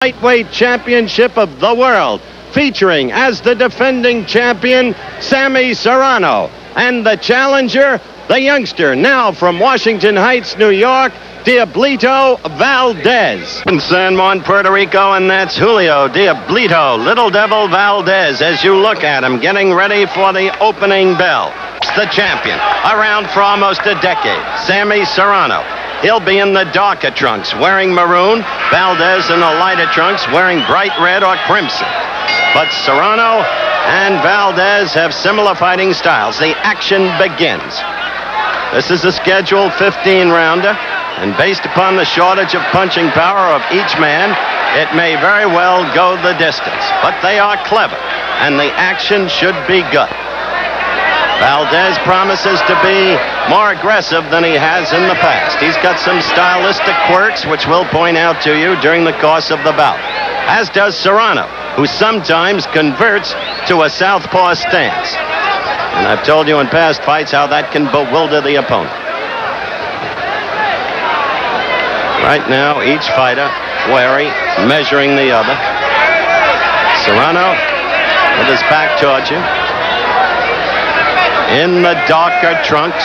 Lightweight Championship of the world, featuring as the defending champion, Sammy Serrano, and the challenger, the youngster, now from Washington Heights, New York, Diablito Valdez. In San Juan, Puerto Rico, and that's Julio Diablito, Little Devil Valdez, as you look at him, getting ready for the opening bell. The champion, around for almost a decade, Sammy Serrano. He'll be in the darker trunks, wearing maroon. Valdez in the lighter trunks, wearing bright red or crimson. But Serrano and Valdez have similar fighting styles. The action begins. This is a scheduled 15-rounder, and based upon the shortage of punching power of each man, it may very well go the distance. But they are clever, and the action should be good. Valdez promises to be more aggressive than he has in the past. He's got some stylistic quirks which we'll point out to you during the course of the bout, as does Serrano, who sometimes converts to a southpaw stance. And I've told you in past fights how that can bewilder the opponent. Right now, each fighter wary, measuring the other. Serrano with his back towards you. In the darker trunks.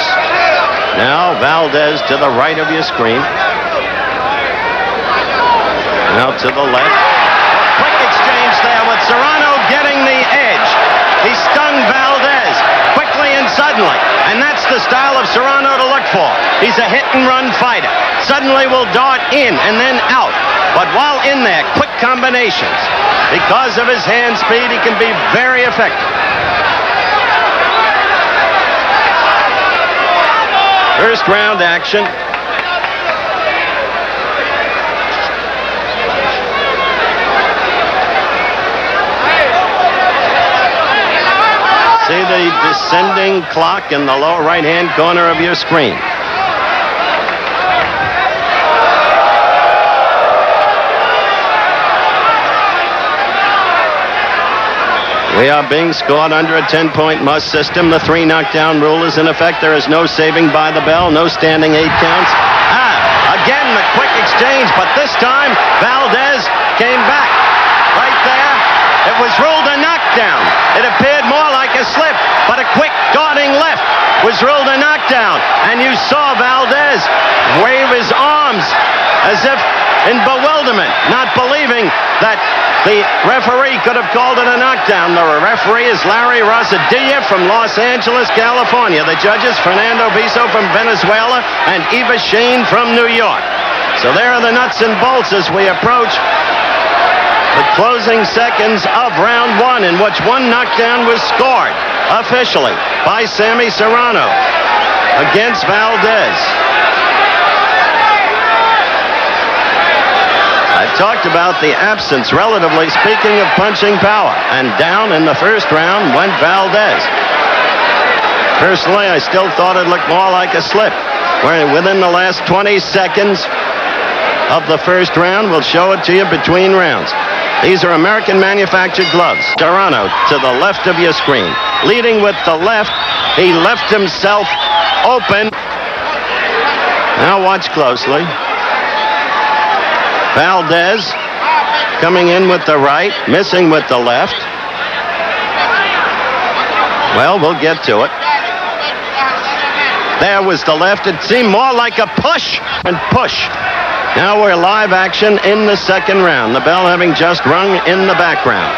Now Valdez to the right of your screen. Now to the left. Quick exchange there with Serrano getting the edge. He stung Valdez quickly and suddenly. And that's the style of Serrano to look for. He's a hit-and-run fighter. Suddenly will dart in and then out. But while in there, quick combinations. Because of his hand speed, he can be very effective. First round action. See the descending clock in the lower right-hand corner of your screen. We are being scored under a 10-point must system. The 3 knockdown rule is in effect. There is no saving by the bell, no standing 8 counts. Again, the quick exchange, but this time Valdez came back. Right there, it was ruled a knockdown. It appeared more like a slip, but a quick darting left was ruled a knockdown. And you saw Valdez wave his arms as if in bewilderment, not believing that the referee could have called it a knockdown. The referee is Larry Rosadilla from Los Angeles, California. The judges, Fernando Viso from Venezuela and Eva Shane from New York. So there are the nuts and bolts as we approach the closing seconds of round 1, in which 1 knockdown was scored officially by Sammy Serrano against Valdez. I've talked about the absence, relatively speaking, of punching power. And down in the first round went Valdez. Personally, I still thought it looked more like a slip. Where within the last 20 seconds of the first round, we'll show it to you between rounds. These are American-manufactured gloves. Serrano to the left of your screen. Leading with the left, he left himself open. Now watch closely. Valdez coming in with the right, missing with the left. Well, we'll get to it. There was the left. It seemed more like a push and push. Now we're live action in the second round. The bell having just rung in the background.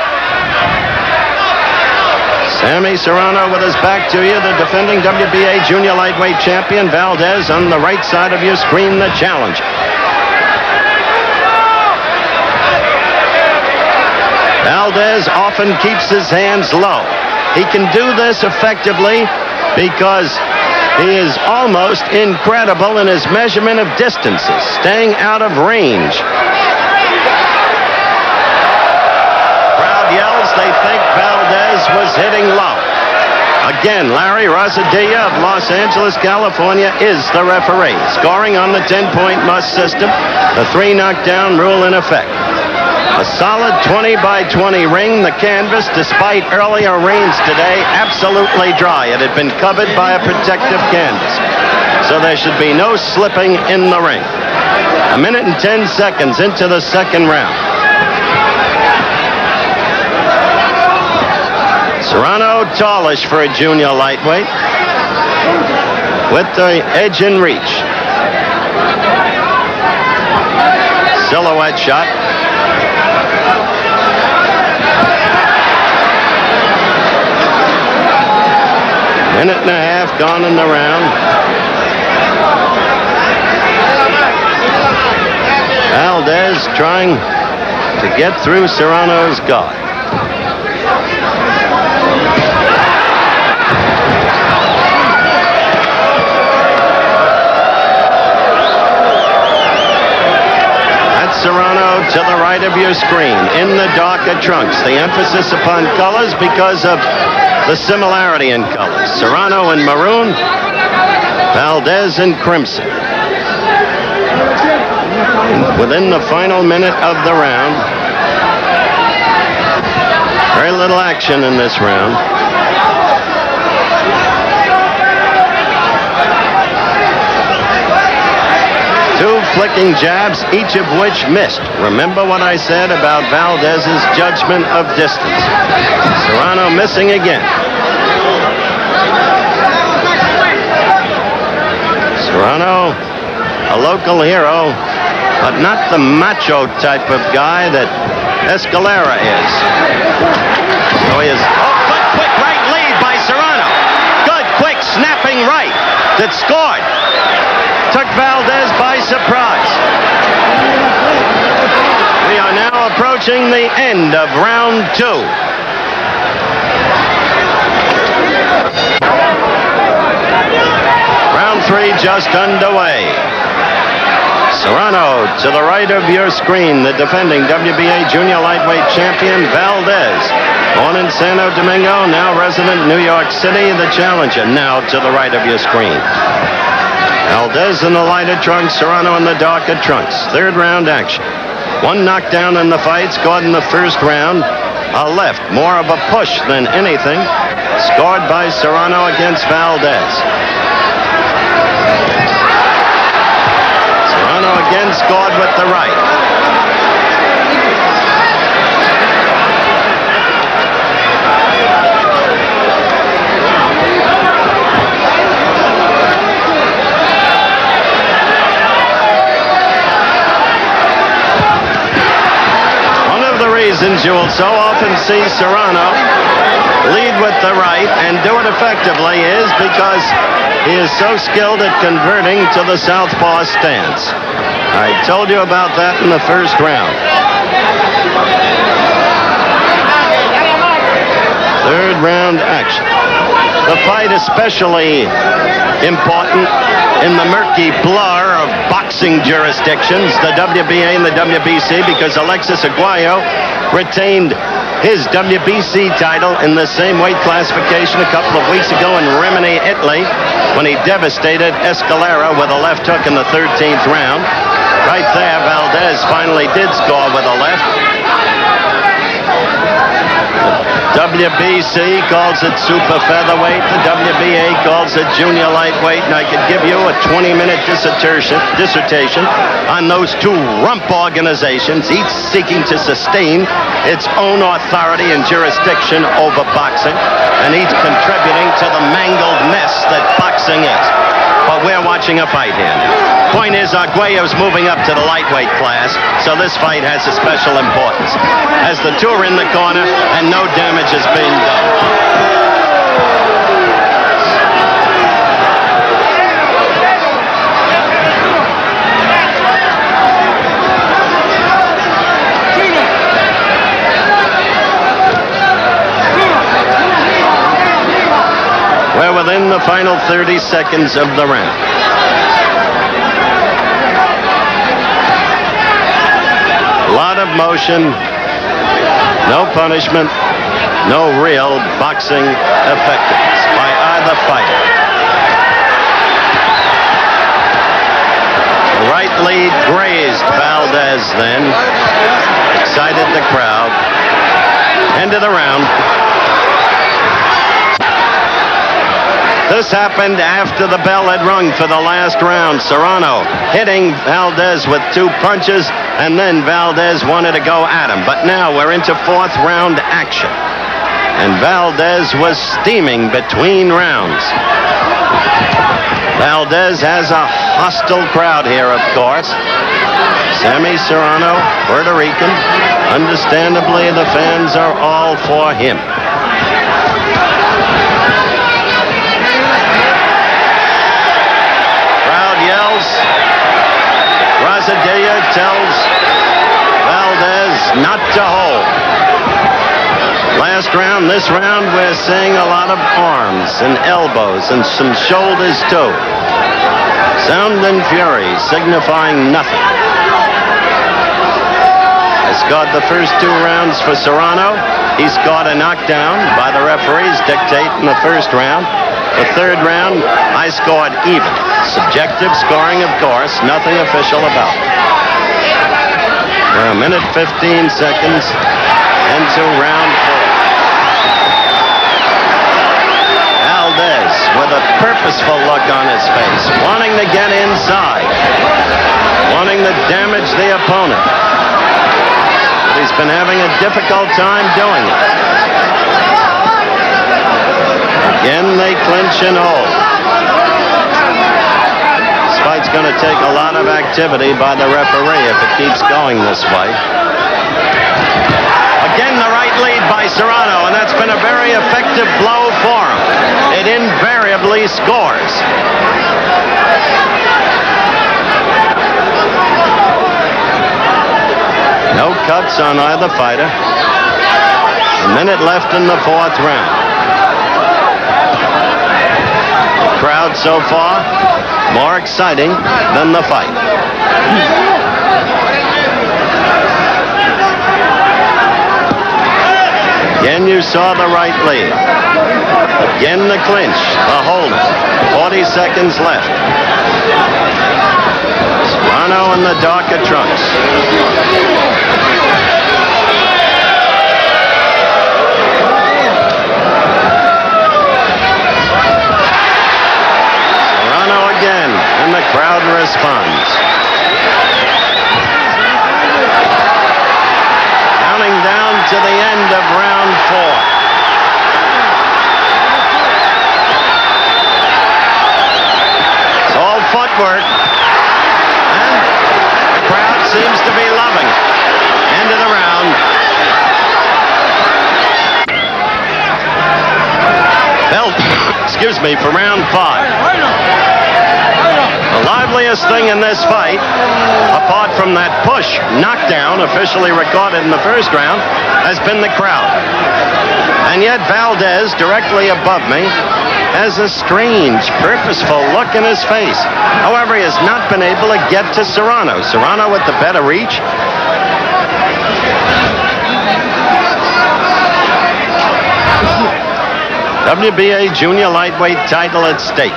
Sammy Serrano with his back to you, the defending WBA junior lightweight champion. Valdez on the right side of your screen, the challenger. Valdez often keeps his hands low. He can do this effectively because he is almost incredible in his measurement of distances, staying out of range. Crowd yells, they think Valdez was hitting low. Again, Larry Rosadilla of Los Angeles, California is the referee. Scoring on the 10-point must system, the 3 knockdown rule in effect. A solid 20-by-20 ring. The canvas, despite earlier rains today, absolutely dry. It had been covered by a protective canvas. So there should be no slipping in the ring. A minute and 10 seconds into the second round. tallish for a junior lightweight. With the edge and reach. Silhouette shot. Minute and a half gone in the round. Valdez trying to get through Serrano's guard. That's Serrano to the right of your screen in the darker trunks. The emphasis upon colors because of the similarity in colors. Serrano in maroon, Valdez in crimson. Within the final minute of the round, very little action in this round. Two flicking jabs, each of which missed. Remember what I said about Valdez's judgment of distance. Serrano missing again. Serrano, a local hero, but not the macho type of guy that Escalera is. So he is. Oh, good quick right lead by Serrano. Good quick snapping right that scored. Took Valdez by surprise. We are now approaching the end of round 2. Round 3 just underway. Serrano to the right of your screen, the defending WBA junior lightweight champion Valdez. Born in Santo Domingo, now resident New York City, the challenger now to the right of your screen. Valdez in the lighter trunks, Serrano in the darker trunks. Third round action. One knockdown in the fight, scored in the first round. A left, more of a push than anything. Scored by Serrano against Valdez. Serrano again scored with the right. Reasons you will so often see Serrano lead with the right and do it effectively is because he is so skilled at converting to the southpaw stance. I told you about that in the first round. Third round action. The fight especially important in the murky blur of boxing jurisdictions, the WBA and the WBC, because Alexis Aguayo retained his WBC title in the same weight classification a couple of weeks ago in Rimini, Italy, when he devastated Escalera with a left hook in the 13th round. Right there, Valdez finally did score with a left. WBC calls it super featherweight. The WBA calls it junior lightweight. And I could give you a 20-minute dissertation on those two rump organizations, each seeking to sustain its own authority and jurisdiction over boxing, and each contributing to the mangled mess that boxing is. But we're watching a fight here. Point is, Arguello's moving up to the lightweight class, so this fight has a special importance. As the two are in the corner and no damage is being done. We're within the final 30 seconds of the round. A lot of motion, no punishment, no real boxing effectiveness by either fighter. The right lead grazed Valdez then, excited the crowd. End of the round. This happened after the bell had rung for the last round. Serrano hitting Valdez with two punches, and then Valdez wanted to go at him. But now we're into fourth round action. And Valdez was steaming between rounds. Valdez has a hostile crowd here, of course. Sammy Serrano, Puerto Rican. Understandably, the fans are all for him. Crowd yells. Rosadilla tells Valdez not to hold. Last round, this round, we're seeing a lot of arms and elbows and some shoulders too. Sound and fury signifying nothing. I scored the first 2 rounds for Serrano. He scored a knockdown by the referee's dictate in the first round. The third round, I scored even. Subjective scoring, of course, nothing official about it. We're a minute 15 seconds into round 4. Valdez with a purposeful look on his face, wanting to get inside, wanting to damage the opponent. But he's been having a difficult time doing it. Again, they clinch and hold. This fight's going to take a lot of activity by the referee if it keeps going this way. Again, the right lead by Serrano, and that's been a very effective blow for him. It invariably scores. No cuts on either fighter. A minute left in the 4th round. The crowd so far, more exciting than the fight. Again, you saw the right lead. Again, the clinch, the holding. 40 seconds left. Serrano in the darker trunks. Serrano again, and the crowd responds. Counting down to the end of round 4. It's all footwork. And the crowd seems to be loving. End of the round. Belt, excuse me, for round 5. The liveliest thing in this fight, apart from that push knockdown officially recorded in the first round, has been the crowd. And yet Valdez, directly above me, has a strange, purposeful look in his face. However, he has not been able to get to Serrano. Serrano with the better reach. WBA junior lightweight title at stake.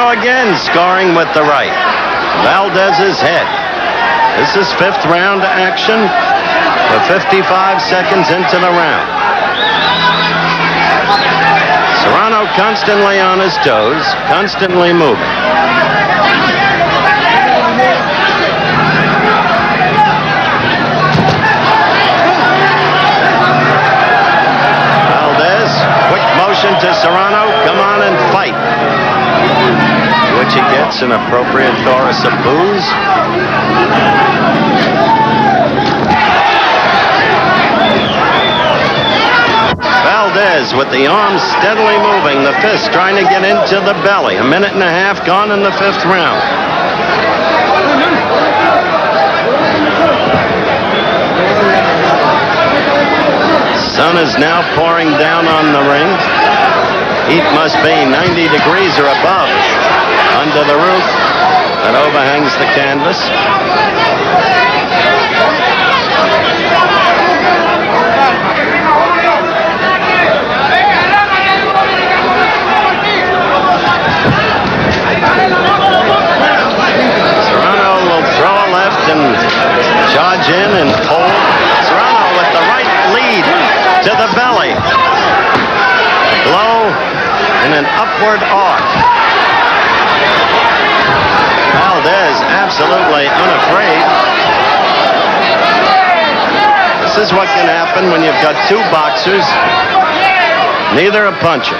Again scoring with the right. Valdez's head. This is 5th round action. We're 55 seconds into the round. Serrano constantly on his toes, constantly moving. Valdez, quick motion to Serrano. Come on and fight. Which he gets an appropriate chorus of boos. Valdez with the arms steadily moving, the fist trying to get into the belly. A minute and a half gone in the 5th round. Sun is now pouring down on the ring. Heat must be 90 degrees or above under the roof that overhangs the canvas. Serrano will throw a left and charge in and hold. Serrano with the right lead to the belly. Blow in an upward arc. Valdez absolutely unafraid. This is what can happen when you've got two boxers, neither a puncher,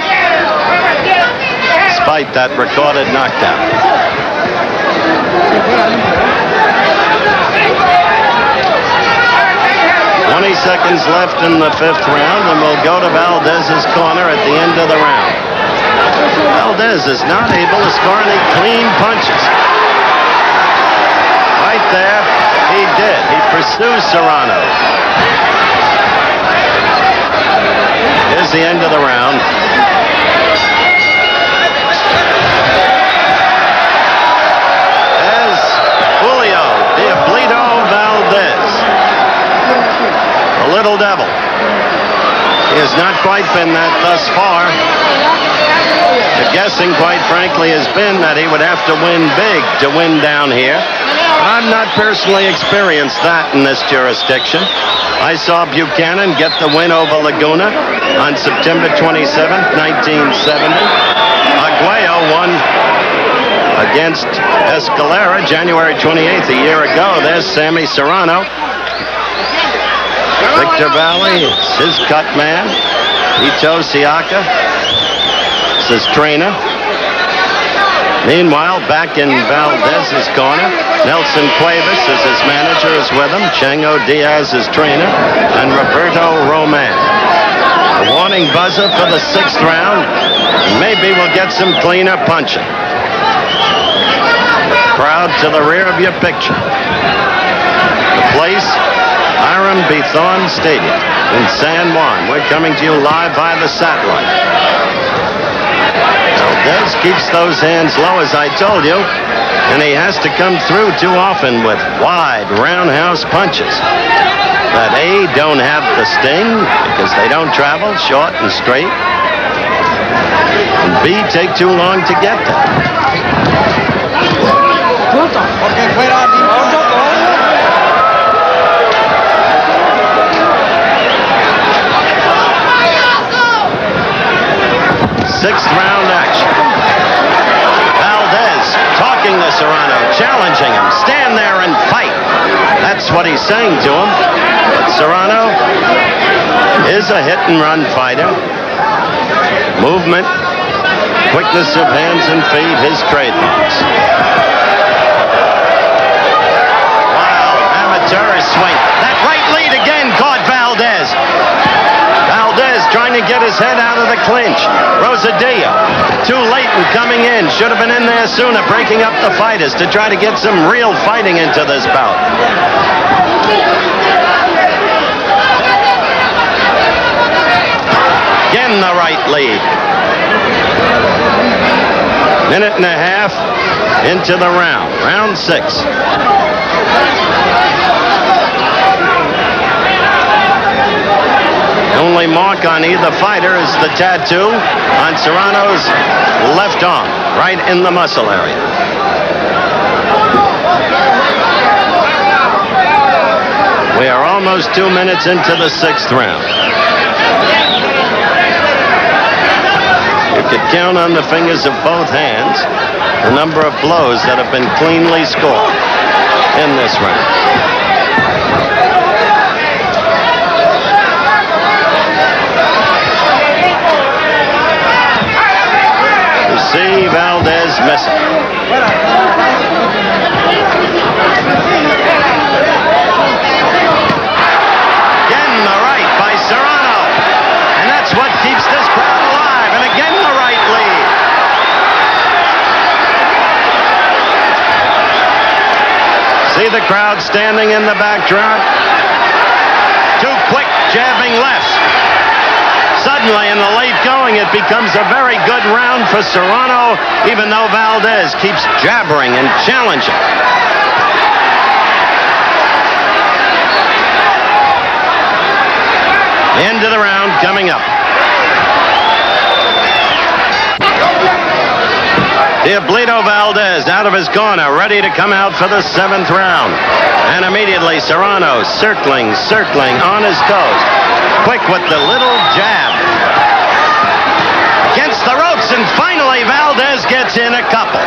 despite that recorded knockdown. 20 seconds left in the fifth round, and we'll go to Valdez's corner at the end of the round. Valdez is not able to score any clean punches. Right there, he did. He pursues Serrano. Here's the end of the round. There's Julio Valdez. The Little Devil. He has not quite been that thus far. The guessing, quite frankly, has been that he would have to win big to win down here. I've not personally experienced that in this jurisdiction. I saw Buchanan get the win over Laguna on September 27th, 1970. Aguayo won against Escalera January 28th, a year ago. There's Sammy Serrano. Victor Valley is his cut man. Ito Siaka is his trainer. Meanwhile, back in Valdez's corner, Nelson Cuevas is his manager, is with him. Chango Diaz is trainer, and Roberto Roman. A warning buzzer for the sixth round. Maybe we'll get some cleaner punching. Crowd to the rear of your picture. The place, Hiram Bithorn Stadium in San Juan. We're coming to you live via the satellite. Valdez keeps those hands low, as I told you, and he has to come through too often with wide roundhouse punches that A, don't have the sting because they don't travel short and straight, and B, take too long to get there. Sixth round action. Valdez talking to Serrano, challenging him. Stand there and fight. That's what he's saying to him. But Serrano is a hit-and-run fighter. Movement, quickness of hands and feet, his trademarks. Wild, amateurish swing. That right lead again caught Valdez. Valdez trying to get his head out of the clinch. Rosadillo, too late in coming in. Should have been in there sooner, breaking up the fighters to try to get some real fighting into this bout. Again, the right lead. Minute and a half into the round. Round 6. The only mark on either fighter is the tattoo on Serrano's left arm, right in the muscle area. We are almost 2 minutes into the sixth round. You could count on the fingers of both hands the number of blows that have been cleanly scored in this round. See Valdez missing. Again, the right by Serrano. And that's what keeps this crowd alive. And again, the right lead. See the crowd standing in the backdrop? Too quick, jabbing lefts. Suddenly, in the late going, it becomes a very good round for Serrano, even though Valdez keeps jabbering and challenging. The end of the round coming up. Diablito Valdez out of his corner, ready to come out for the seventh round. And immediately, Serrano circling on his toes. Quick with the little jab. Against the ropes and Gets in a couple.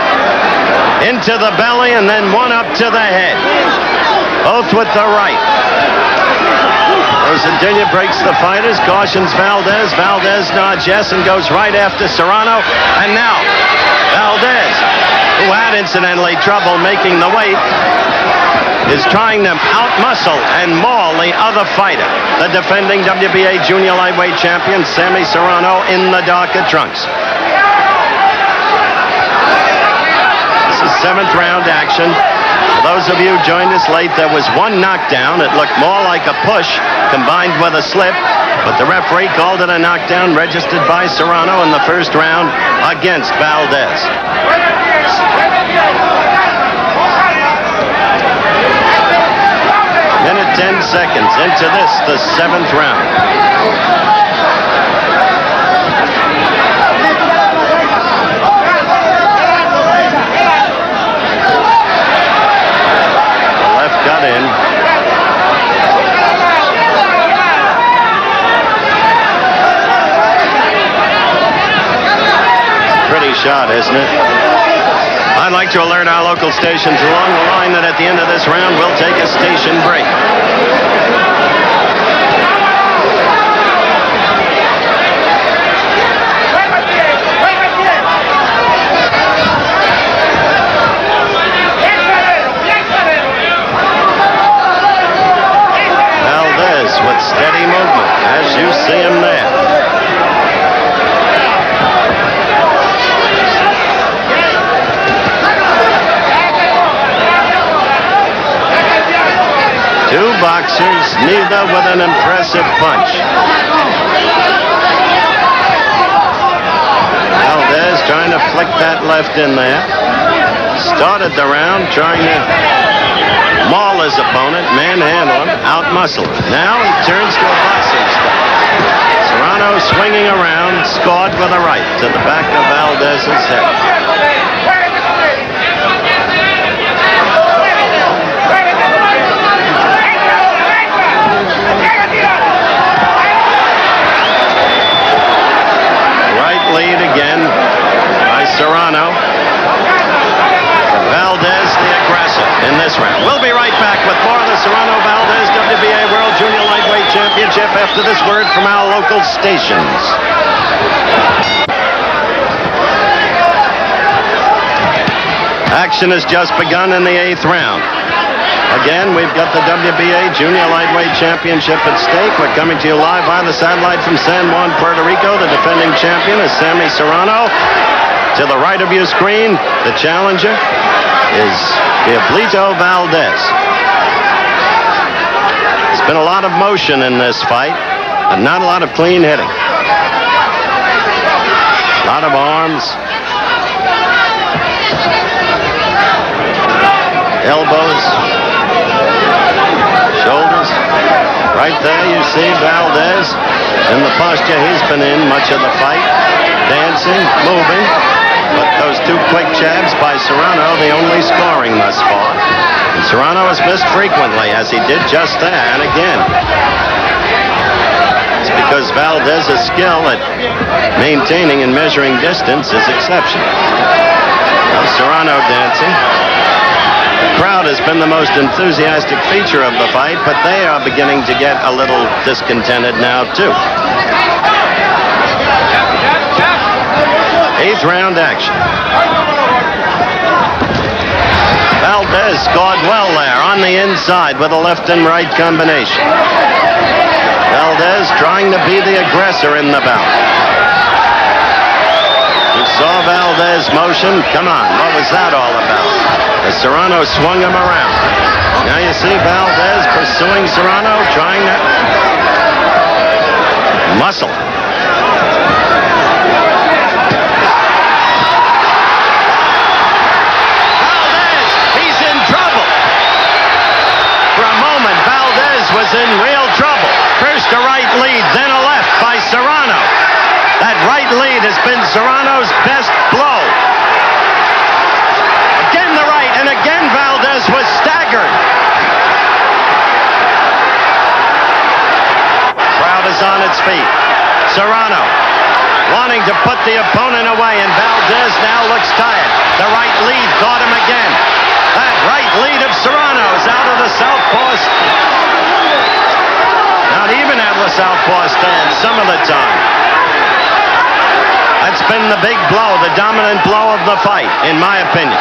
Into the belly and then one up to the head. Both with the right. Rosadilla breaks the fighters, cautions Valdez. Valdez nods yes and goes right after Serrano. And now, Valdez, who had incidentally trouble making the weight, is trying to outmuscle and maul the other fighter, the defending WBA junior lightweight champion, Sammy Serrano, in the darker trunks. This is 7th round action. For those of you who joined us late, there was one knockdown. It looked more like a push combined with a slip, but the referee called it a knockdown registered by Serrano in the first round against Valdez. Minute 10 seconds into this, the 7th round. Got in. Pretty shot, isn't it? I'd like to alert our local stations along the line that at the end of this round, we'll take a station break. With steady movement, as you see him there. Two boxers, neither with an impressive punch. Valdez trying to flick that left in there. Started the round trying to maul his opponent, manhandle him, outmuscle him. Now he turns to a boxing style. Serrano swinging around, scored with a right to the back of Valdez's head. Right lead again by Serrano. Valdez, the aggressor in this round. We'll be right back with more of the Serrano-Valdez WBA World Junior Lightweight Championship after this word from our local stations. Action has just begun in the 8th round. Again, we've got the WBA Junior Lightweight Championship at stake. We're coming to you live on the satellite from San Juan, Puerto Rico. The defending champion is Sammy Serrano. To the right of your screen, the challenger is Julio Valdez. There's been a lot of motion in this fight, but not a lot of clean hitting. A lot of arms, elbows, shoulders. Right there you see Valdez in the posture he's been in much of the fight, dancing, moving. But those two quick jabs by Serrano, the only scoring thus far. And Serrano has missed frequently, as he did just there, and again. It's because Valdez's skill at maintaining and measuring distance is exceptional. Now Serrano dancing. The crowd has been the most enthusiastic feature of the fight, but they are beginning to get a little discontented now, too. 8th round action. Valdez scored well there on the inside with a left and right combination. Valdez trying to be the aggressor in the bout. You saw Valdez motion. Come on, what was that all about? As Serrano swung him around. Now you see Valdez pursuing Serrano, trying to muscle. Was in real trouble. First a right lead, then a left by Serrano. That right lead has been Serrano's best blow. Again the right, and again Valdez was staggered. Crowd is on its feet. Serrano wanting to to put the opponent away, and Valdez now looks tired. The right lead caught him again. That right lead of Serrano is out of the southpaw. Not even out of the southpaw stance some of the time. That's been the big blow, the dominant blow of the fight, in my opinion.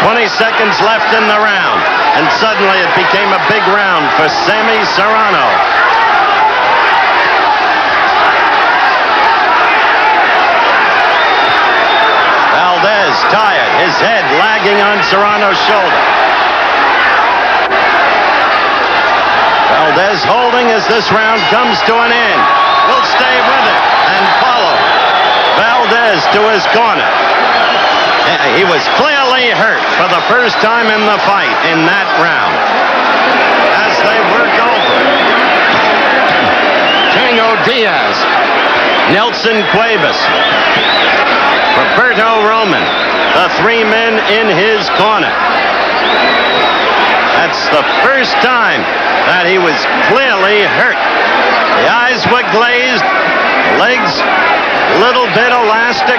20 seconds left in the round, and suddenly it became a big round for Sammy Serrano. Valdez tired, his head lagging on Serrano's shoulder. Valdez holding as this round comes to an end. Will stay with it and follow Valdez to his corner. He was clearly hurt for the first time in the fight in that round. As they work over Tango Diaz, Nelson Cuevas, Roberto Roman, the three men in his corner. That's the first time that he was clearly hurt. The eyes were glazed, legs a little bit elastic,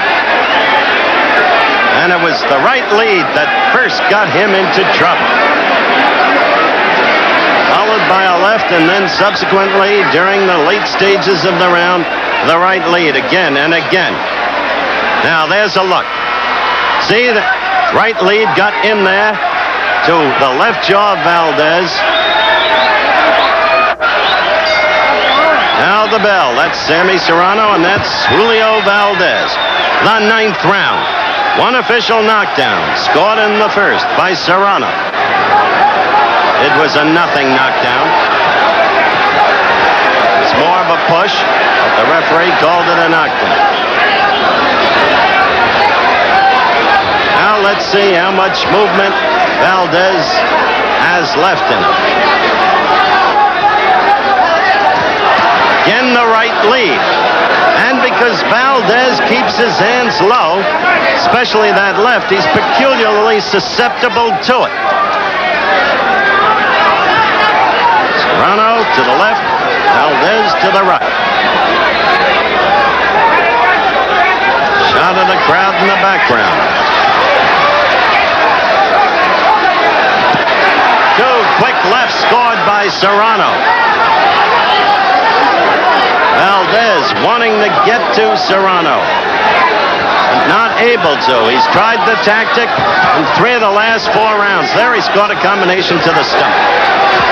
and it was the right lead that first got him into trouble. Followed by a left, and then subsequently, during the late stages of the round, the right lead again and again. Now there's a look. See, the right lead got in there to the left jaw of Valdez. Now the bell. That's Sammy Serrano, and that's Julio Valdez. The 9th round. One official knockdown, scored in the first by Serrano. It was a nothing knockdown. It's more of a push, but the referee called it a knockdown. Now let's see how much movement Valdez has left in him. Again, the right lead. And because Valdez keeps his hands low, especially that left, he's peculiarly susceptible to it. Serrano to the left, Valdez to the right. Shot of the crowd in the background. Two quick lefts scored by Serrano. Valdez wanting to get to Serrano, but not able to. He's tried the tactic in 3 of the last 4 rounds. There he scored a combination to the stomach.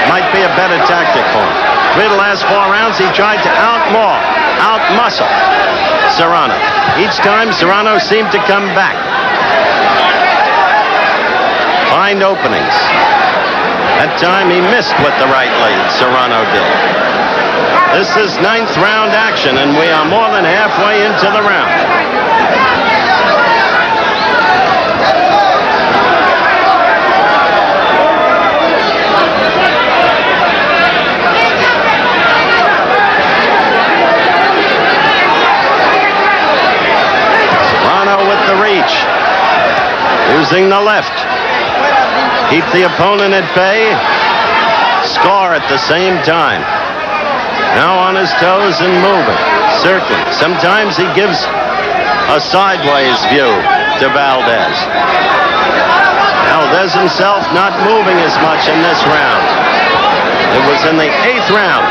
Might be a better tactic for him. 3 of the last 4 rounds he tried to out-muscle Serrano. Each time Serrano seemed to come back. Find openings. That time he missed with the right lead, Serrano did. This is 9th round action, and we are more than halfway into the round. Serrano with the reach, using the left. Keep the opponent at bay, score at the same time. Now on his toes and moving, circling. Sometimes he gives a sideways view to Valdez. Valdez himself not moving as much in this round. It was in the 8th round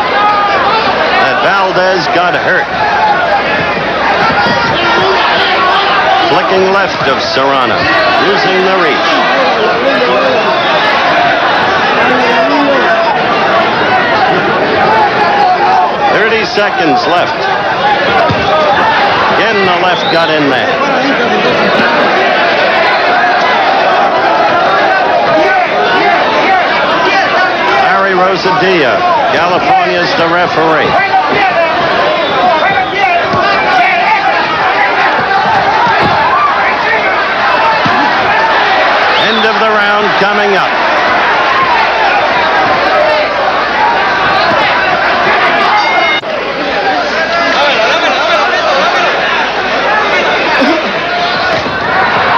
that Valdez got hurt. Flicking left of Serrano, using the reach. 30 seconds left. Again, the left got in there. Harry Rosadilla, California's the referee. End of the round coming up.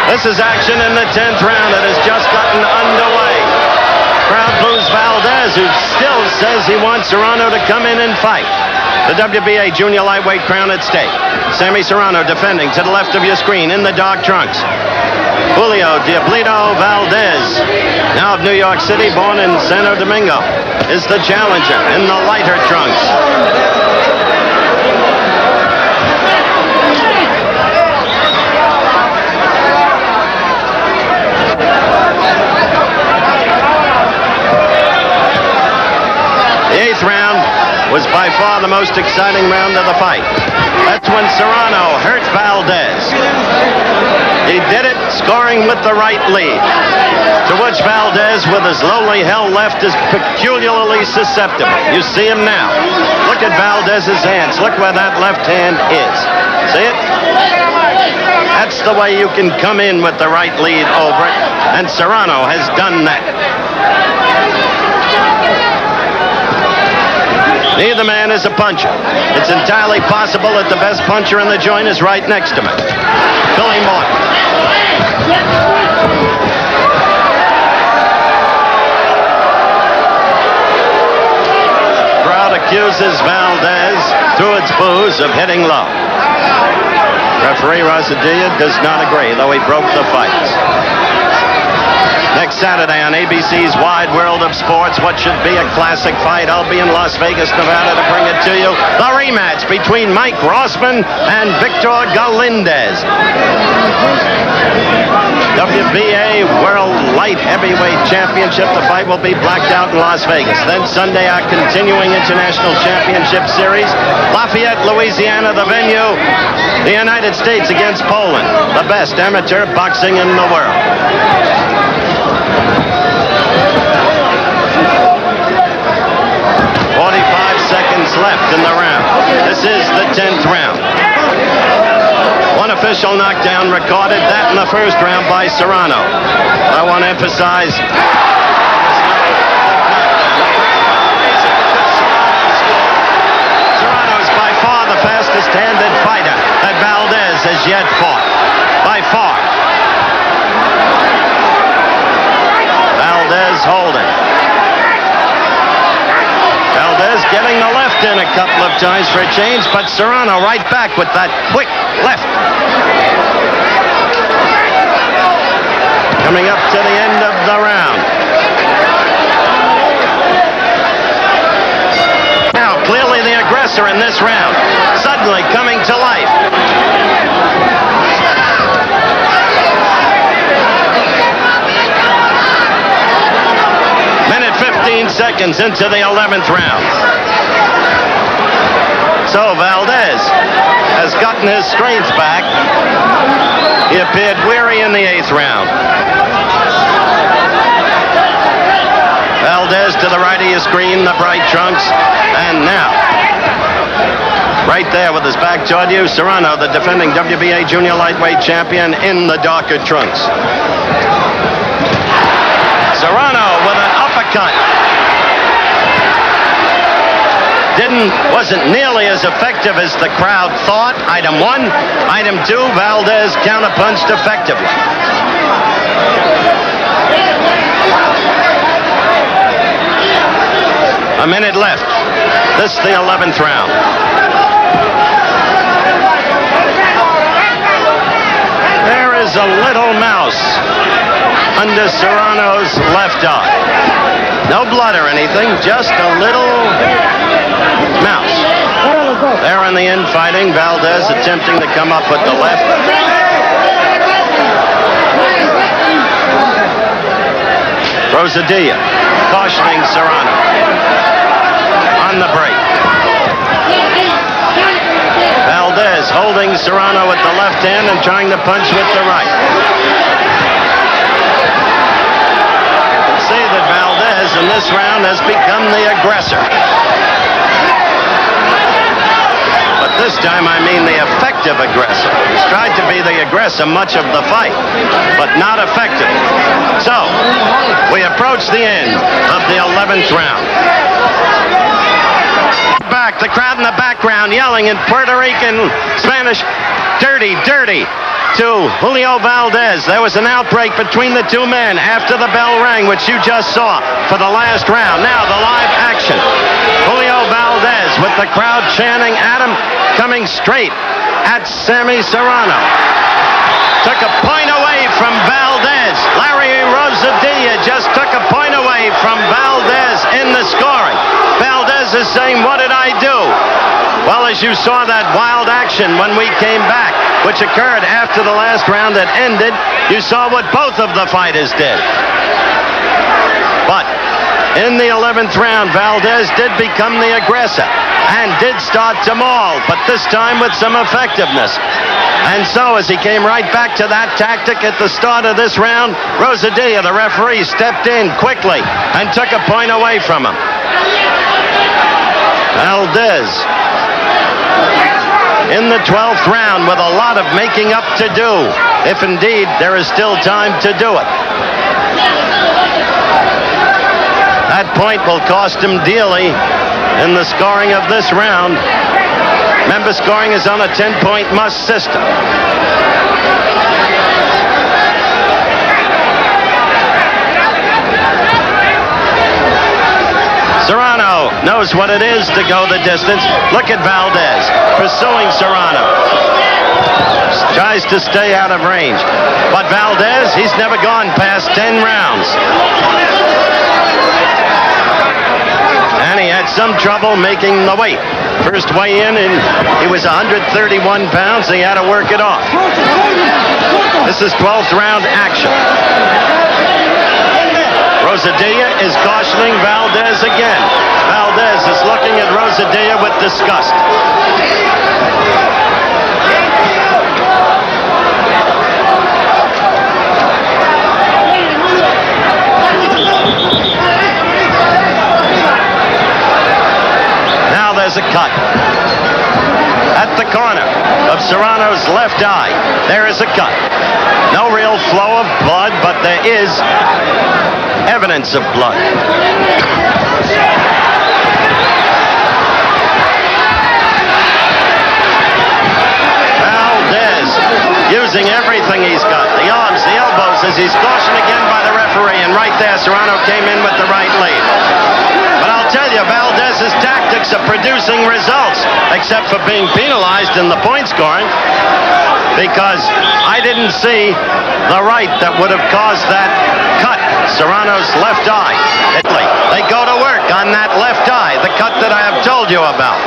This is action in the 10th round. It has just gotten underway. Crowd boos Valdez, who still says he wants Serrano to come in and fight. The WBA junior lightweight crown at stake. Sammy Serrano defending to the left of your screen in the dark trunks. Julio Valdez, now of New York City, born in Santo Domingo, is the challenger in the lighter trunks. The 8th round was by far the most exciting round of the fight. That's when Serrano hurt Valdez. He did it scoring with the right lead, to which Valdez, with his lowly held left, is peculiarly susceptible. You see him now. Look at Valdez's hands. Look where that left hand is. See it? That's the way you can come in with the right lead over it, and Serrano has done that. Neither man is a puncher. It's entirely possible that the best puncher in the joint is right next to him. Billy Morton. Crowd accuses Valdez, through its boos, of hitting low. Referee Rosadilla does not agree, though he broke the fights. Next Saturday on ABC's Wide World of Sports, what should be a classic fight. I'll be in Las Vegas, Nevada to bring it to you. The rematch between Mike Rossman and Victor Galindez. WBA World Light Heavyweight Championship. The fight will be blacked out in Las Vegas. Then Sunday, our continuing International Championship Series. Lafayette, Louisiana, the venue. The United States against Poland. The best amateur boxing in the world. 45 seconds left in the round. This is the 10th round. One official knockdown recorded, that in the first round by Serrano. I want to emphasize Serrano is by far the fastest-handed fighter that Valdez has yet fought. By far. Valdez holding. Valdez getting the left in a couple of times for a change, but Serrano right back with that quick left. Coming up to the end of the round. Now clearly the aggressor in this round, suddenly coming to life. Minute 15 seconds into the 11th round. So Valdez has gotten his strength back. He appeared weary in the 8th round. Valdez to the right of your screen, the bright trunks. And now, right there with his back toward you, Serrano, the defending WBA junior lightweight champion, in the darker trunks. Serrano with an uppercut. Wasn't nearly as effective as the crowd thought. Item 1. Item 2, Valdez counterpunched effectively. A minute left. This is the 11th round. There is a little mouse under Serrano's left eye. No blood or anything, just a little mouse. There in the infighting, Valdez attempting to come up with the left. Rosadilla cautioning Serrano on the break. Valdez holding Serrano with the left hand and trying to punch with the right. See that Valdez in this round has become the aggressor. But this time I mean the effective aggressor. He's tried to be the aggressor much of the fight, but not effective. So, we approach the end of the 11th round. Back, the crowd in the background yelling in Puerto Rican Spanish, "Dirty, dirty," to Julio Valdez. There was an outbreak between the two men after the bell rang, which you just saw for the last round. Now the live action. Julio Valdez with the crowd chanting at him, coming straight at Sammy Serrano. Took a point away from Valdez. Larry Rosadilla just took a point away from Valdez in the scoring. Valdez is saying, what did I do? Well, as you saw that wild action when we came back, which occurred after the last round that ended, you saw what both of the fighters did. But in the 11th round, Valdez did become the aggressor and did start to maul, but this time with some effectiveness. And so as he came right back to that tactic at the start of this round, Rosadilla, the referee, stepped in quickly and took a point away from him. Valdez in the 12th round with a lot of making up to do, if indeed there is still time to do it. That point will cost him dearly in the scoring of this round. Remember, scoring is on a 10-point must system. Serrano knows what it is to go the distance. Look at Valdez pursuing Serrano. Tries to stay out of range. But Valdez, he's never gone past 10 rounds. And he had some trouble making the weight. First weigh in, and he was 131 pounds. He had to work it off. This is 12th round action. Rosadilla is cautioning Valdez again. Valdez is looking at Rosadilla with disgust. Now there's a cut. At the corner of Serrano's left eye, there is a cut. No real flow of blood, but there is evidence of blood. Valdez using everything he's got, the arms, the elbows, as he's cautioned again by the referee, and right there Serrano came in with the right lead. But I'll tell you, Valdez's tactics are producing results, except for being penalized in the point scoring, because I didn't see the right that would have caused that cut. Serrano's left eye. They go to work on that left eye, the cut that I have told you about.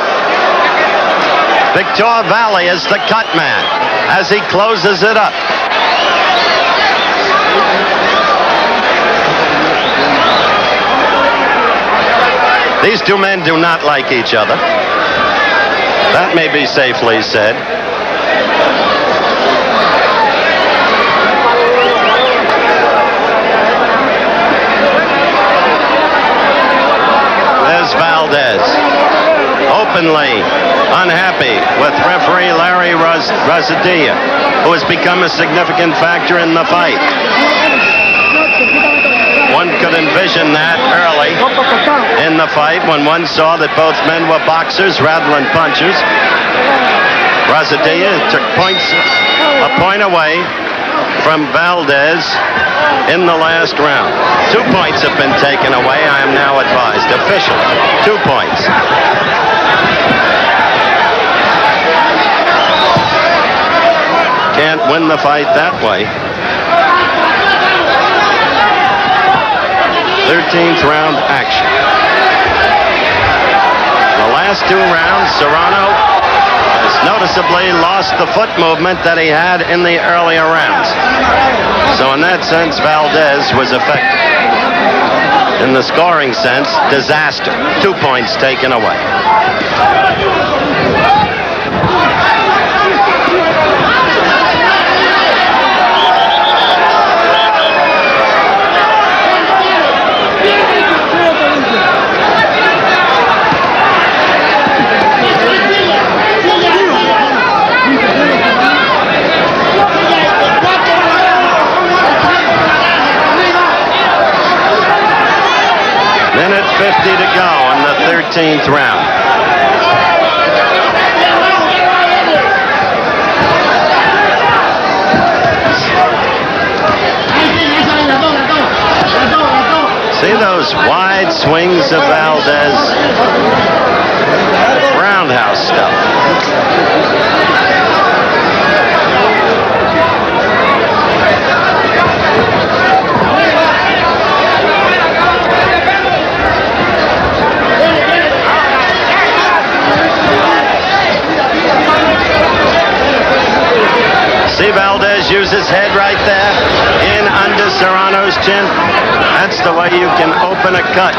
Victor Valley is the cut man as he closes it up. These two men do not like each other. That may be safely said. There's Valdez, openly unhappy with referee Larry Rosadilla, who has become a significant factor in the fight. One could envision that early in the fight when one saw that both men were boxers rather than punchers. Rosadilla took a point away from Valdez in the last round. 2 points have been taken away, I am now advised. Officially, 2 points. Can't win the fight that way. 13th round action. The last 2 rounds, Serrano has noticeably lost the foot movement that he had in the earlier rounds. So in that sense, Valdez was affected. In the scoring sense, disaster. 2 points taken away. Minute 50 to go in the 13th round. See those wide swings of Valdez? shows his head right there, in under Serrano's chin. That's the way you can open a cut.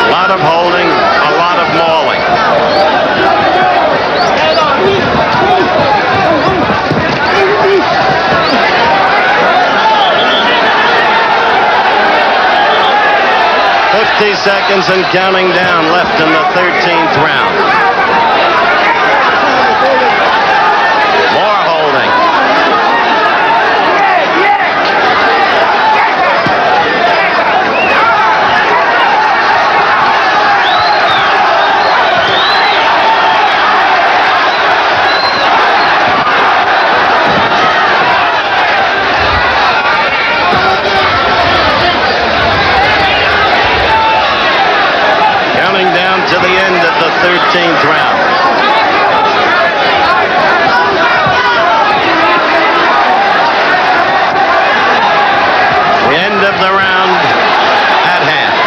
A lot of holding, a lot of mauling. Seconds and counting down left in the 13th round. More holding. To the end of the 13th round. The end of the round at hand.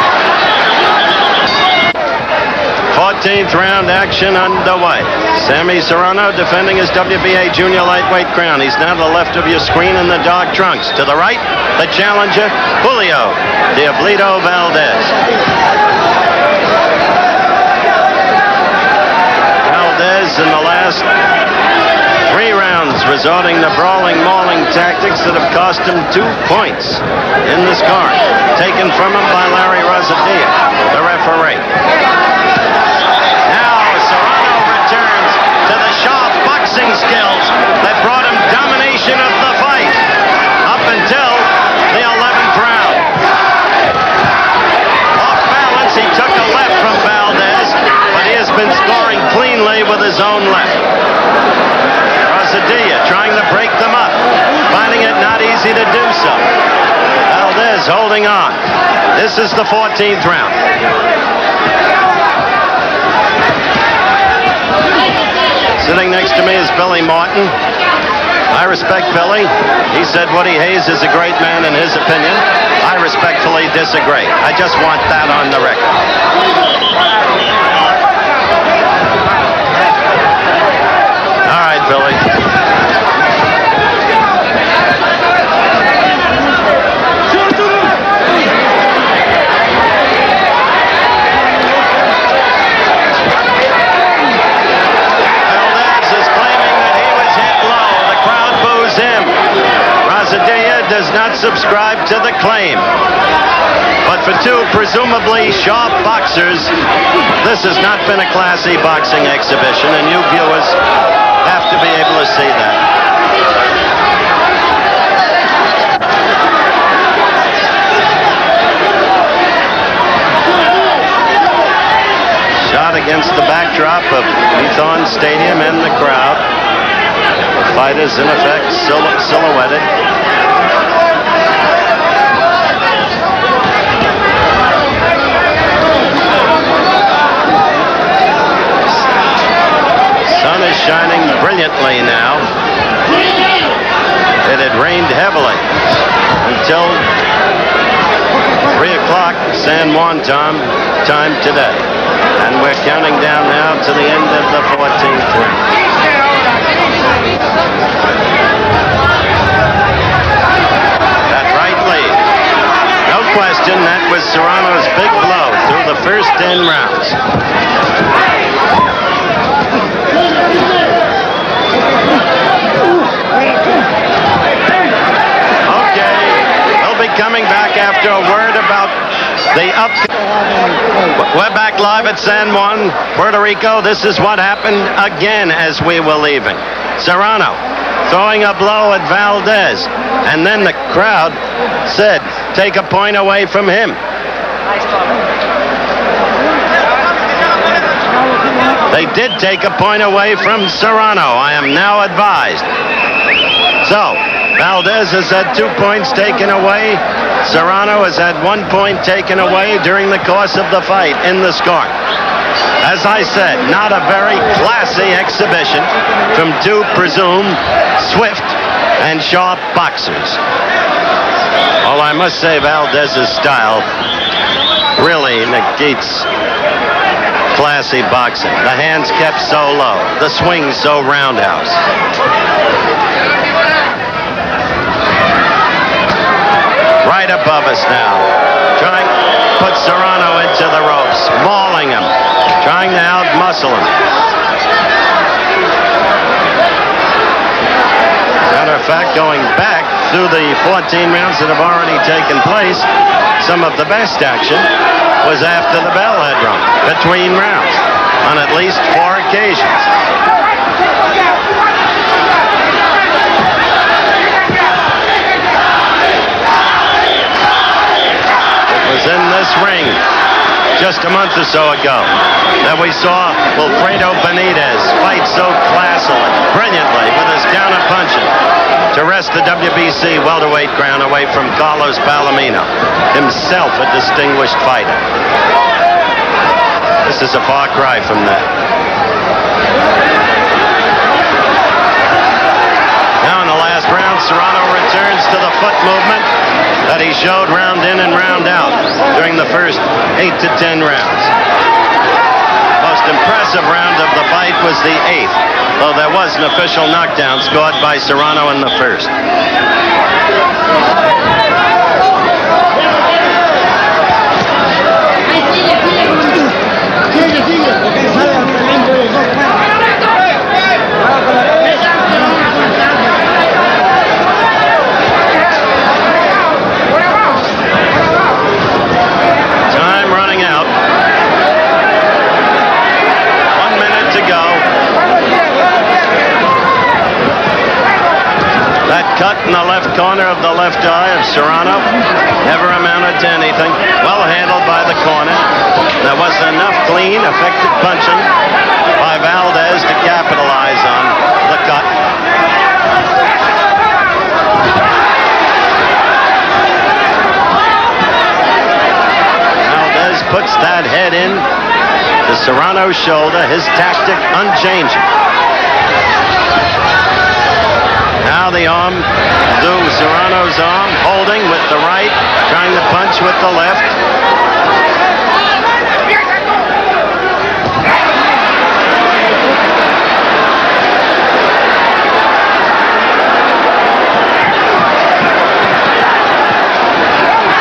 14th round action underway. Sammy Serrano defending his WBA junior lightweight crown. He's now to the left of your screen in the dark trunks. To the right, the challenger, Julio Valdez. In the last 3 rounds, resorting to brawling, mauling tactics that have cost him 2 points in the scoring, taken from him by Larry Rosadilla, the referee. Now Serrano returns to the sharp boxing skills that brought him domination of the fight up until the 11th round. Off balance, he took a left from Valdez, but he has been scoring cleanly with his own left. Rosadilla trying to break them up, finding it not easy to do so. Valdez holding on. This is the 14th round. Sitting next to me is Billy Martin. I respect Billy. He said Woody Hayes is a great man in his opinion. I respectfully disagree. I just want that on the record. All right, Billy. Valdez is claiming that he was hit low. The crowd boos him. Rosadilla does not subscribe to the claim. But for 2 presumably sharp boxers, this has not been a classy boxing exhibition, and you viewers have to be able to see that. Shot against the backdrop of Methuen Stadium and the crowd. Fighters, in effect, silhouetted. Sun is shining brilliantly now. It had rained heavily until 3 o'clock San Juan time today. And we're counting down now to the end of the 14th round. That right lead. No question, that was Serrano's big blow through the first 10 rounds. Okay, we'll be coming back after a word about the We're back live at San Juan, Puerto Rico. This is what happened again as we were leaving. Serrano throwing a blow at Valdez, and then the crowd said, take a point away from him. They did take a point away from Serrano, I am now advised. So, Valdez has had 2 points taken away. Serrano has had 1 point taken away during the course of the fight in the scoring. As I said, not a very classy exhibition from 2 presumed swift and sharp boxers. Well, I must say Valdez's style really negates classy boxing. The hands kept so low. The swing so roundhouse. Right above us now. Trying to put Serrano into the ropes. Mauling him. Trying to out-muscle him. Matter of fact, going back through the 14 rounds that have already taken place, some of the best action was after the bell had rung, between rounds, on at least 4 occasions. It was in this ring just a month or so ago that we saw Wilfredo Benitez fight so classily, brilliantly, with his counter punching to wrest the WBC welterweight crown away from Carlos Palomino, himself a distinguished fighter. This is a far cry from that. Now in the last round, Serrano returns to the foot movement that he showed round in and round out during the first 8 to 10 rounds. Most impressive round of the fight was the 8th, though there was an official knockdown scored by Serrano in the first. That cut in the left corner of the left eye of Serrano never amounted to anything. Well handled by the corner. There wasn't enough clean, effective punching by Valdez to capitalize on the cut. Valdez puts that head in to Serrano's shoulder, his tactic unchanging. Now the arm through Serrano's arm, holding with the right, trying to punch with the left.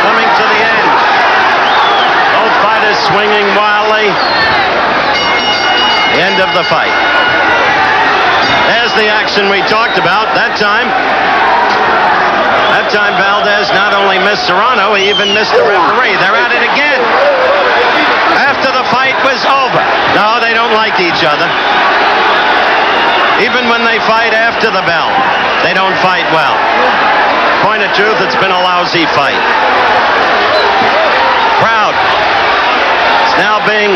Coming to the end. Both fighters swinging wildly. The end of the fight. There's the action we talked about. That time Valdez not only missed Serrano, he even missed the referee. They're at it again. After the fight was over. No, they don't like each other. Even when they fight after the bell, they don't fight well. Point of truth, it's been a lousy fight. Crowd is now being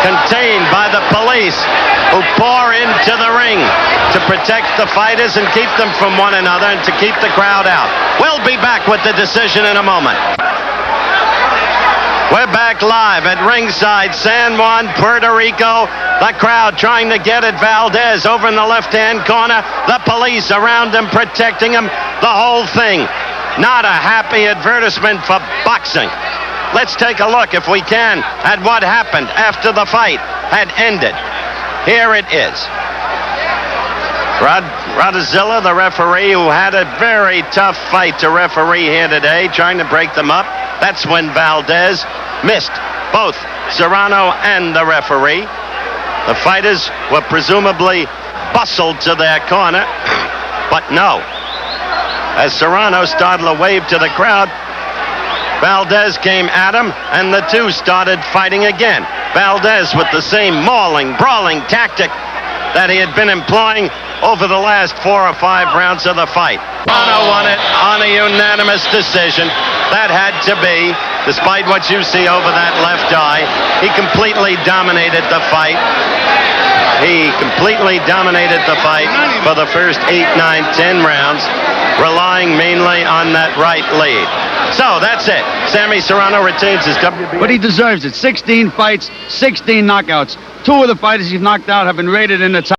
contained by the police, who pour into the ring to protect the fighters and keep them from one another and to keep the crowd out. We'll be back with the decision in a moment. We're back live at ringside, San Juan, Puerto Rico. The crowd trying to get at Valdez over in the left-hand corner. The police around him, protecting him. The whole thing. Not a happy advertisement for boxing. Let's take a look, if we can, at what happened after the fight had ended. Here it is. Rodazilla, the referee, who had a very tough fight to referee here today, trying to break them up. That's when Valdez missed both Serrano and the referee. The fighters were presumably bustled to their corner, but no. As Serrano started to wave to the crowd, Valdez came at him, and the two started fighting again. Valdez with the same mauling, brawling tactic that he had been employing over the last 4 or 5 rounds of the fight. Serrano won it on a unanimous decision. That had to be, despite what you see over that left eye. He completely dominated the fight. He completely dominated the fight for the first 8, 9, 10 rounds, relying mainly on that right lead. So that's it. Sammy Serrano retains his WBC. But he deserves it. 16 fights, 16 knockouts. 2 of the fighters he's knocked out have been rated in the top.